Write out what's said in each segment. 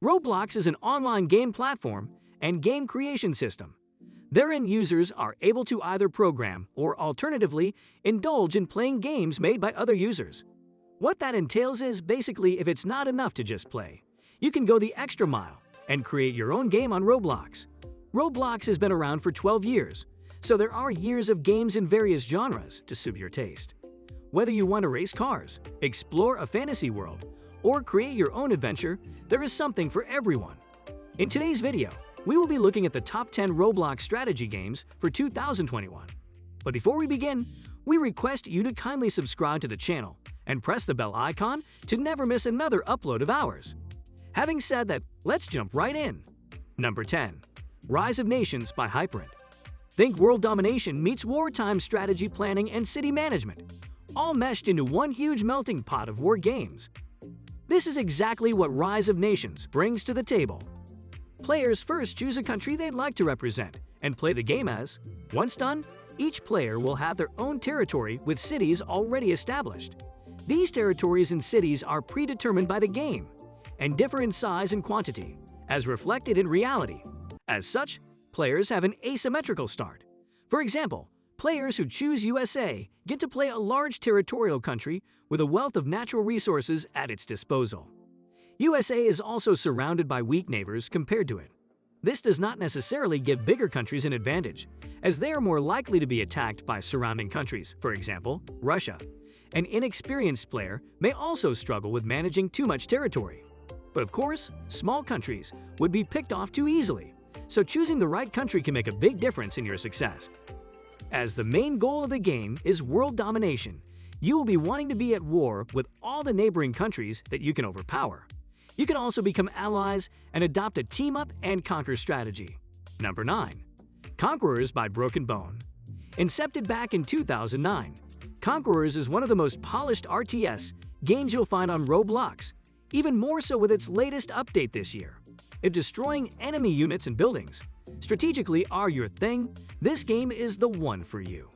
Roblox is an online game platform and game creation system. Therein, users are able to either program or alternatively indulge in playing games made by other users. What that entails is basically if it's not enough to just play, you can go the extra mile and create your own game on Roblox. Roblox has been around for 12 years, so there are years of games in various genres to suit your taste. Whether you want to race cars, explore a fantasy world, or create your own adventure, there is something for everyone. In today's video, we will be looking at the top 10 Roblox strategy games for 2021. But before we begin, we request you to kindly subscribe to the channel and press the bell icon to never miss another upload of ours. Having said that, let's jump right in. Number 10. Rise of Nations by Hyperint. Think world domination meets wartime strategy planning and city management, all meshed into one huge melting pot of war games. This is exactly what Rise of Nations brings to the table. Players first choose a country they'd like to represent and play the game as. Once done, each player will have their own territory with cities already established. These territories and cities are predetermined by the game and differ in size and quantity, as reflected in reality. As such, players have an asymmetrical start. For example, players who choose USA get to play a large territorial country with a wealth of natural resources at its disposal. USA is also surrounded by weak neighbors compared to it. This does not necessarily give bigger countries an advantage, as they are more likely to be attacked by surrounding countries, for example, Russia. An inexperienced player may also struggle with managing too much territory. But of course, small countries would be picked off too easily, so choosing the right country can make a big difference in your success. As the main goal of the game is world domination, you will be wanting to be at war with all the neighboring countries that you can overpower. You can also become allies and adopt a team-up-and-conquer strategy. Number 9. Conquerors by Broken Bone. Incepted back in 2009, Conquerors is one of the most polished RTS games you'll find on Roblox, even more so with its latest update this year. If destroying enemy units and buildings strategically are your thing, this game is the one for you.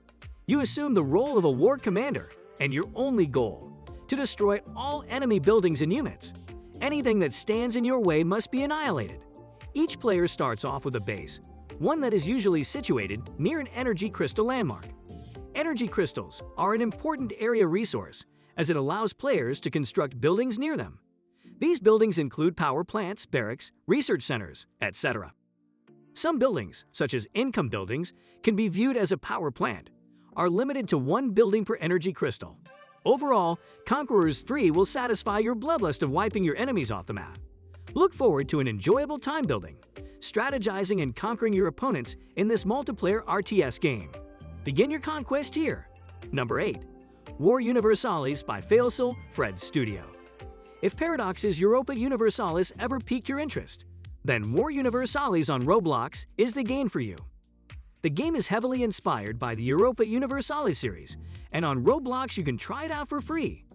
You assume the role of a war commander, and your only goal, to destroy all enemy buildings and units. Anything that stands in your way must be annihilated. Each player starts off with a base, one that is usually situated near an energy crystal landmark. Energy crystals are an important area resource, as it allows players to construct buildings near them. These buildings include power plants, barracks, research centers, etc. Some buildings, such as income buildings, can be viewed as a power plant, are limited to one building per energy crystal. Overall, Conquerors 3 will satisfy your bloodlust of wiping your enemies off the map. Look forward to an enjoyable time building, strategizing and conquering your opponents in this multiplayer RTS game. Begin your conquest here. Number 8. War Universalis by Failsol Fred Studio. If Paradox's Europa Universalis ever piqued your interest, then War Universalis on Roblox is the game for you. The game is heavily inspired by the Europa Universalis series, and on Roblox you can try it out for free.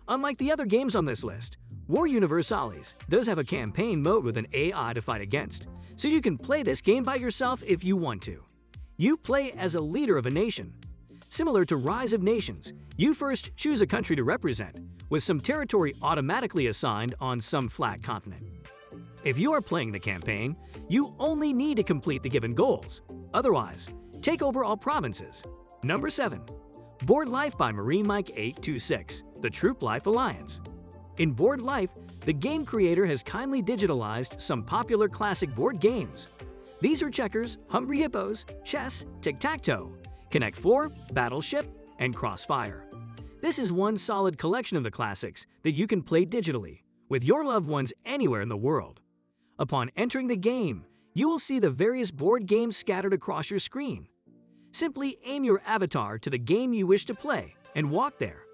Unlike the other games on this list, War Universalis does have a campaign mode with an AI to fight against, so you can play this game by yourself if you want to. You play as a leader of a nation. Similar to Rise of Nations, you first choose a country to represent, with some territory automatically assigned on some flat continent. If you are playing the campaign, you only need to complete the given goals. Otherwise, take over all provinces. Number 7. Board Life by Marine Mike 826, The Troop Life Alliance. In Board Life, the game creator has kindly digitalized some popular classic board games. These are checkers, Hungry Hippos, chess, tic-tac-toe, Connect 4, Battleship, and Crossfire. This is one solid collection of the classics that you can play digitally, with your loved ones anywhere in the world. Upon entering the game, you will see the various board games scattered across your screen. Simply aim your avatar to the game you wish to play and walk there.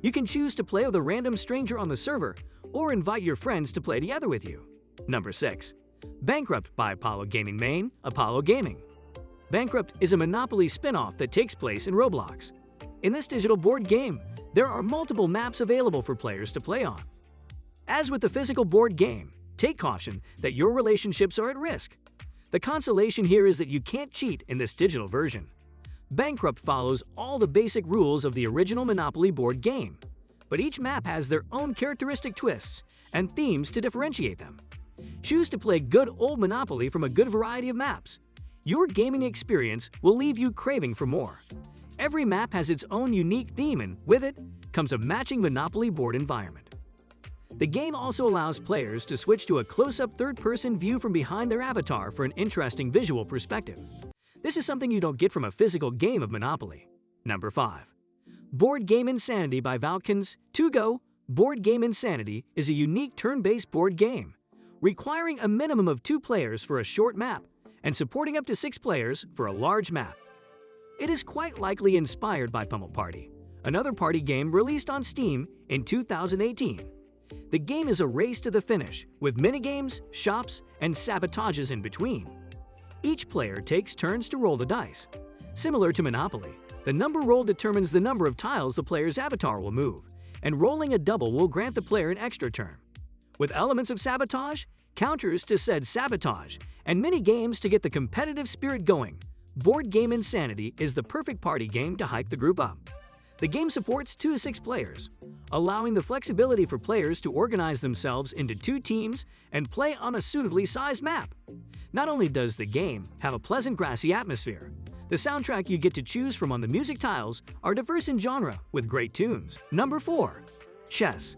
You can choose to play with a random stranger on the server or invite your friends to play together with you. Number 6. Bankrupt by Apollo Gaming Main, Apollo Gaming. Bankrupt is a Monopoly spin-off that takes place in Roblox. In this digital board game, there are multiple maps available for players to play on. As with the physical board game, take caution that your relationships are at risk. The consolation here is that you can't cheat in this digital version. Bankrupt follows all the basic rules of the original Monopoly board game, but each map has their own characteristic twists and themes to differentiate them. Choose to play good old Monopoly from a good variety of maps. Your gaming experience will leave you craving for more. Every map has its own unique theme and, with it, comes a matching Monopoly board environment. The game also allows players to switch to a close-up third-person view from behind their avatar for an interesting visual perspective. This is something you don't get from a physical game of Monopoly. Number 5. Board Game Insanity by Valkens. To Go, Board Game Insanity is a unique turn-based board game, requiring a minimum of 2 players for a short map and supporting up to 6 players for a large map. It is quite likely inspired by Pummel Party, another party game released on Steam in 2018. The game is a race to the finish, with minigames, shops, and sabotages in between. Each player takes turns to roll the dice. Similar to Monopoly, the number rolled determines the number of tiles the player's avatar will move, and rolling a double will grant the player an extra turn. With elements of sabotage, counters to said sabotage, and mini-games to get the competitive spirit going, Board Game Insanity is the perfect party game to hype the group up. The game supports 2 to 6 players, allowing the flexibility for players to organize themselves into 2 teams and play on a suitably sized map. Not only does the game have a pleasant grassy atmosphere, the soundtrack you get to choose from on the music tiles are diverse in genre with great tunes. Number 4. Chess.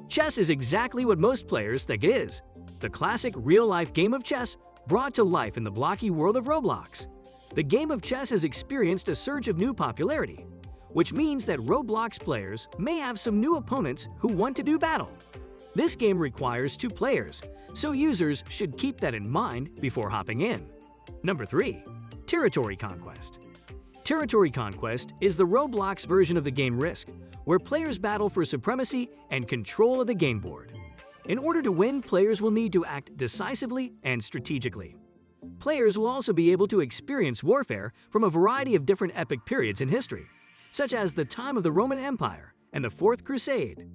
Chess is exactly what most players think it is. The classic real-life game of chess brought to life in the blocky world of Roblox. The game of chess has experienced a surge of new popularity, which means that Roblox players may have some new opponents who want to do battle. This game requires 2 players, so users should keep that in mind before hopping in. Number 3. Territory Conquest. Territory Conquest is the Roblox version of the game Risk, where players battle for supremacy and control of the game board. In order to win, players will need to act decisively and strategically. Players will also be able to experience warfare from a variety of different epic periods in history, such as the time of the Roman Empire and the Fourth Crusade.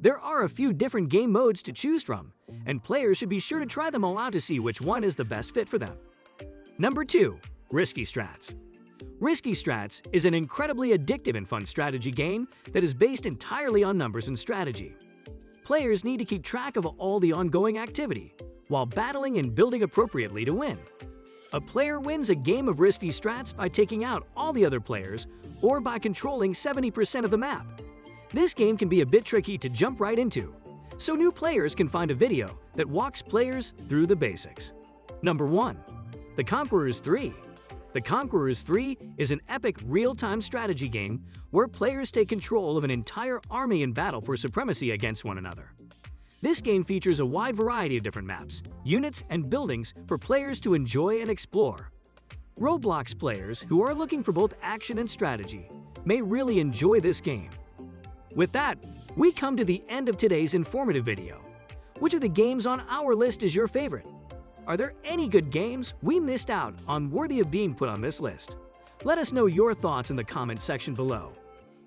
There are a few different game modes to choose from, and players should be sure to try them all out to see which one is the best fit for them. Number 2. Risky Strats. Risky Strats is an incredibly addictive and fun strategy game that is based entirely on numbers and strategy. Players need to keep track of all the ongoing activity, while battling and building appropriately to win. A player wins a game of Risky Strats by taking out all the other players or by controlling 70% of the map. This game can be a bit tricky to jump right into, so new players can find a video that walks players through the basics. Number 1. The Conquerors 3. The Conquerors 3 is an epic real-time strategy game where players take control of an entire army in battle for supremacy against one another. This game features a wide variety of different maps, units, and buildings for players to enjoy and explore. Roblox players who are looking for both action and strategy may really enjoy this game. With that, we come to the end of today's informative video. Which of the games on our list is your favorite? Are there any good games we missed out on worthy of being put on this list? Let us know your thoughts in the comment section below.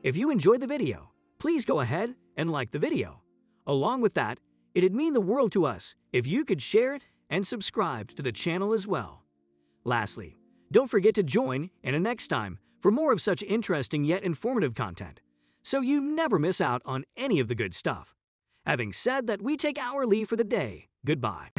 If you enjoyed the video, please go ahead and like the video. Along with that, it'd mean the world to us if you could share it and subscribe to the channel as well. Lastly, don't forget to join in a next time for more of such interesting yet informative content, so you never miss out on any of the good stuff. Having said that, we take our leave for the day. Goodbye.